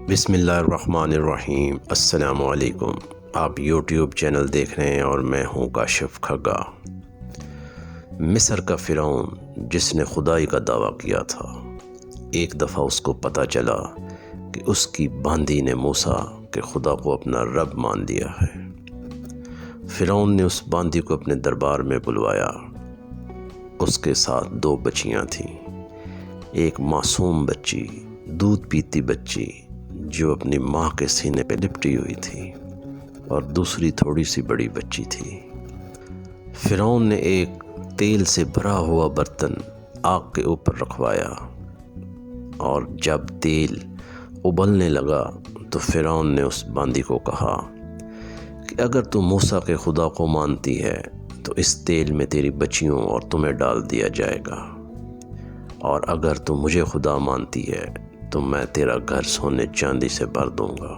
بسم اللہ الرحمن الرحیم۔ السلام علیکم۔ آپ یوٹیوب چینل دیکھ رہے ہیں اور میں ہوں کاشف کھگا۔ مصر کا فرعون جس نے خدائی کا دعویٰ کیا تھا، ایک دفعہ اس کو پتہ چلا کہ اس کی باندی نے موسیٰ کہ خدا کو اپنا رب مان لیا ہے۔ فرعون نے اس باندی کو اپنے دربار میں بلوایا۔ اس کے ساتھ 2 بچیاں تھیں، ایک معصوم بچی، دودھ پیتی بچی جو اپنی ماں کے سینے پہ لپٹی ہوئی تھی، اور دوسری تھوڑی سی بڑی بچی تھی۔ فرعون نے ایک تیل سے بھرا ہوا برتن آگ کے اوپر رکھوایا، اور جب تیل ابلنے لگا تو فرعون نے اس باندی کو کہا کہ اگر تو موسیٰ کے خدا کو مانتی ہے تو اس تیل میں تیری بچیوں اور تمہیں ڈال دیا جائے گا، اور اگر تو مجھے خدا مانتی ہے تو میں تیرا گھر سونے چاندی سے بھر دوں گا۔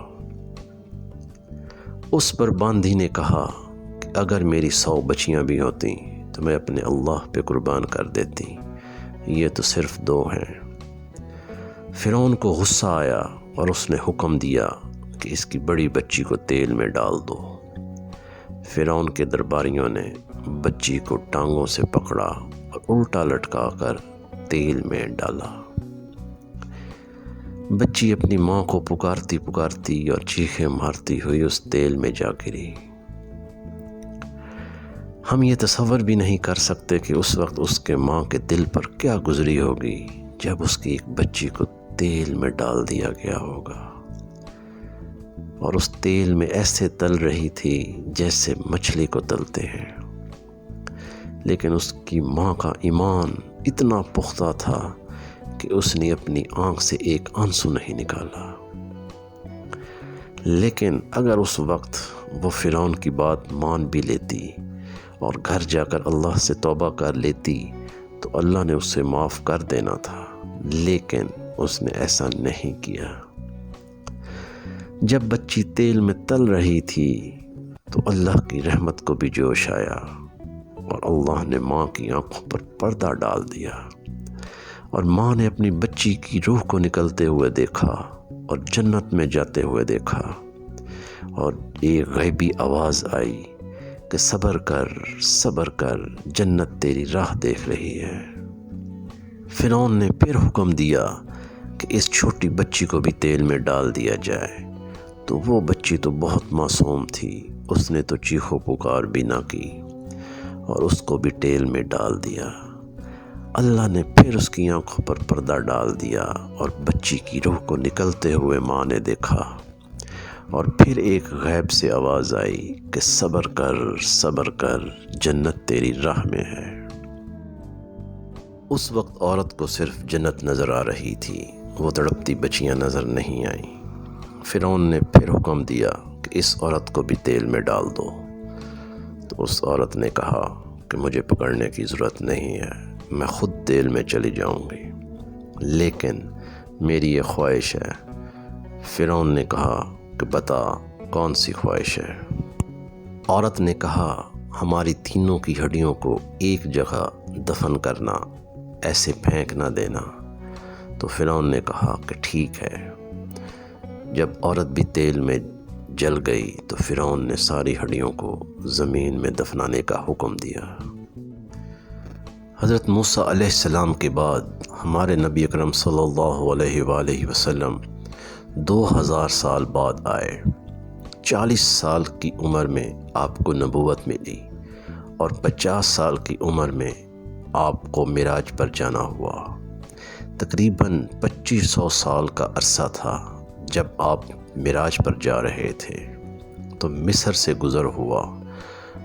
اس پر باندی نے کہا کہ اگر میری 100 بچیاں بھی ہوتی تو میں اپنے اللہ پہ قربان کر دیتی، یہ تو صرف 2 ہیں۔ فرعون کو غصہ آیا اور اس نے حکم دیا کہ اس کی بڑی بچی کو تیل میں ڈال دو۔ فرعون کے درباریوں نے بچی کو ٹانگوں سے پکڑا اور الٹا لٹکا کر تیل میں ڈالا۔ بچی اپنی ماں کو پکارتی پکارتی اور چیخیں مارتی ہوئی اس تیل میں جا گری۔ ہم یہ تصور بھی نہیں کر سکتے کہ اس وقت اس کے ماں کے دل پر کیا گزری ہوگی جب اس کی ایک بچی کو تیل میں ڈال دیا گیا ہوگا، اور اس تیل میں ایسے تل رہی تھی جیسے مچھلی کو تلتے ہیں، لیکن اس کی ماں کا ایمان اتنا پختہ تھا کہ اس نے اپنی آنکھ سے ایک آنسو نہیں نکالا۔ لیکن اگر اس وقت وہ فرعون کی بات مان بھی لیتی اور گھر جا کر اللہ سے توبہ کر لیتی تو اللہ نے اسے معاف کر دینا تھا، لیکن اس نے ایسا نہیں کیا۔ جب بچی تیل میں تل رہی تھی تو اللہ کی رحمت کو بھی جوش آیا، اور اللہ نے ماں کی آنکھوں پر پردہ ڈال دیا، اور ماں نے اپنی بچی کی روح کو نکلتے ہوئے دیکھا اور جنت میں جاتے ہوئے دیکھا، اور ایک غیبی آواز آئی کہ صبر کر، جنت تیری راہ دیکھ رہی ہے۔ فرعون نے پھر حکم دیا کہ اس چھوٹی بچی کو بھی تیل میں ڈال دیا جائے، تو وہ بچی تو بہت معصوم تھی، اس نے تو چیخو پکار بھی نہ کی، اور اس کو بھی تیل میں ڈال دیا۔ اللہ نے پھر اس کی آنکھوں پر پردہ ڈال دیا، اور بچی کی روح کو نکلتے ہوئے ماں نے دیکھا، اور پھر ایک غیب سے آواز آئی کہ صبر کر، جنت تیری راہ میں ہے۔ اس وقت عورت کو صرف جنت نظر آ رہی تھی، وہ تڑپتی بچیاں نظر نہیں آئیں۔ فرعون نے پھر حکم دیا کہ اس عورت کو بھی تیل میں ڈال دو، تو اس عورت نے کہا کہ مجھے پکڑنے کی ضرورت نہیں ہے، میں خود تیل میں چلی جاؤں گی، لیکن میری یہ خواہش ہے۔ فرعون نے کہا کہ بتا کون سی خواہش ہے؟ عورت نے کہا ہماری تینوں کی ہڈیوں کو ایک جگہ دفن کرنا، ایسے پھینک نہ دینا۔ تو فرعون نے کہا کہ ٹھیک ہے۔ جب عورت بھی تیل میں جل گئی تو فرعون نے ساری ہڈیوں کو زمین میں دفنانے کا حکم دیا۔ حضرت موسیٰ علیہ السلام کے بعد ہمارے نبی اکرم صلی اللہ علیہ وآلہ وسلم 2000 سال بعد آئے۔ 40 سال کی عمر میں آپ کو نبوت ملی، اور 50 سال کی عمر میں آپ کو معراج پر جانا ہوا۔ تقریباً 2500 سال کا عرصہ تھا جب آپ معراج پر جا رہے تھے، تو مصر سے گزر ہوا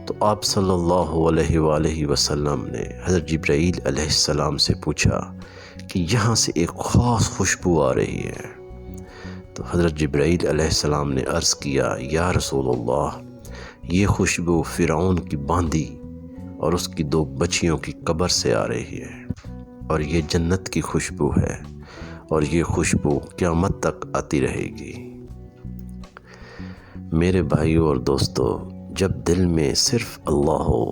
تو آپ صلی اللہ علیہ وآلہ وسلم نے حضرت جبرائیل علیہ السلام سے پوچھا کہ یہاں سے ایک خاص خوشبو آ رہی ہے۔ تو حضرت جبرائیل علیہ السلام نے عرض کیا یا رسول اللہ، یہ خوشبو فرعون کی باندی اور اس کی 2 بچیوں کی قبر سے آ رہی ہے، اور یہ جنت کی خوشبو ہے، اور یہ خوشبو قیامت تک آتی رہے گی۔ میرے بھائیوں اور دوستو، جب دل میں صرف اللہ ہو،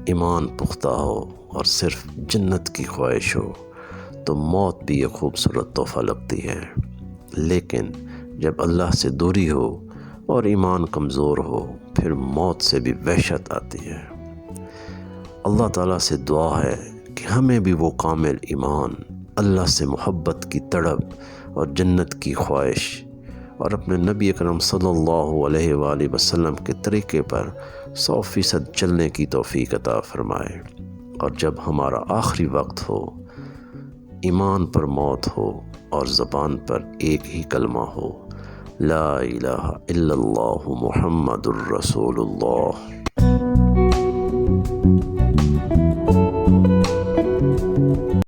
ایمان پختہ ہو، اور صرف جنت کی خواہش ہو تو موت بھی ایک خوبصورت تحفہ لگتی ہے، لیکن جب اللہ سے دوری ہو اور ایمان کمزور ہو پھر موت سے بھی وحشت آتی ہے۔ اللہ تعالیٰ سے دعا ہے کہ ہمیں بھی وہ کامل ایمان، اللہ سے محبت کی تڑپ اور جنت کی خواہش اور اپنے نبی اکرم صلی اللہ علیہ وآلہ وسلم کے طریقے پر 100% چلنے کی توفیق عطا فرمائے، اور جب ہمارا آخری وقت ہو، ایمان پر موت ہو اور زبان پر ایک ہی کلمہ ہو، لا الہ الا اللہ محمد الرسول اللہ۔